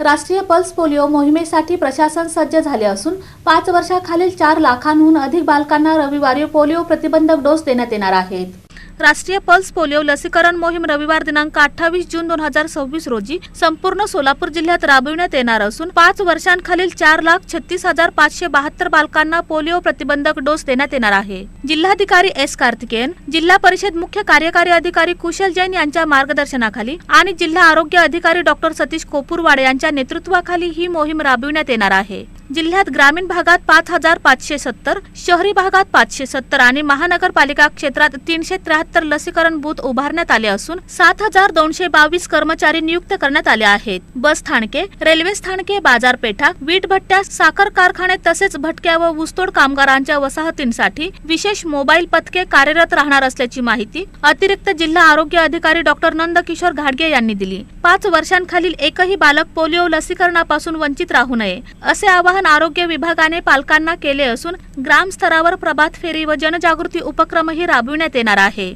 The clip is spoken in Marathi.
राष्ट्रीय पल्स पोलिओ मोहिमेसाठी प्रशासन सज्ज झाले असून 5 वर्षाखालील 4 लाखांहून अधिक बालकांना रविवारी पोलिओ प्रतिबंधक डोस देण्यात येणार आहेत। राष्ट्रीय पल्स पोलिओ लसीकरण मोहीम रविवार दिनांक 28 जून 2026 रोजी संपूर्ण सोलापूर जिल्ह्यात राबविण्यात येणार असून 5 वर्षांखालील 4,36,572 बालकांना पोलिओ प्रतिबंधक डोस देण्यात येणार आहे। जिल्हाधिकारी एस कार्तिकेयन, जिल्हा परिषद मुख्य कार्यकारी अधिकारी कुशल जैन यांच्या मार्गदर्शनाखाली आणि जिल्हा आरोग्य अधिकारी डॉक्टर सतीश कोपूरवाडे यांच्या नेतृत्वाखाली ही मोहीम राबविण्यात येणार आहे। जिल्ह्यात ग्रामीण भागात 5,570, शहरी भागात 570 आणि महानगरपालिका क्षेत्रात 373 लसीकरण बूथ उभारण्यात आले असून 7,222 कर्मचारी नियुक्त करण्यात आले आहेत। बस स्थानके, रेल्वे स्थानके, बाजारपेठा, वीट भट्ट्या, साखर कारखाने तसेच भटक्या व ऊसतोड कामगारांच्या वसाहतींसाठी विशेष मोबाईल पथके कार्यरत राहणार असल्याची माहिती अतिरिक्त जिल्हा आरोग्य अधिकारी डॉक्टर नंदकिशोर घाडगे यांनी दिली। 5 वर्षांखालील एकही बालक पोलिओ लसीकरणापासून वंचित राहू नये असे आवाहन आरोग्य विभागाने पालकांना केले असून ग्रामस्तरावर प्रभात फेरी व जनजागृती उपक्रमही राबविण्यात येणार आहे।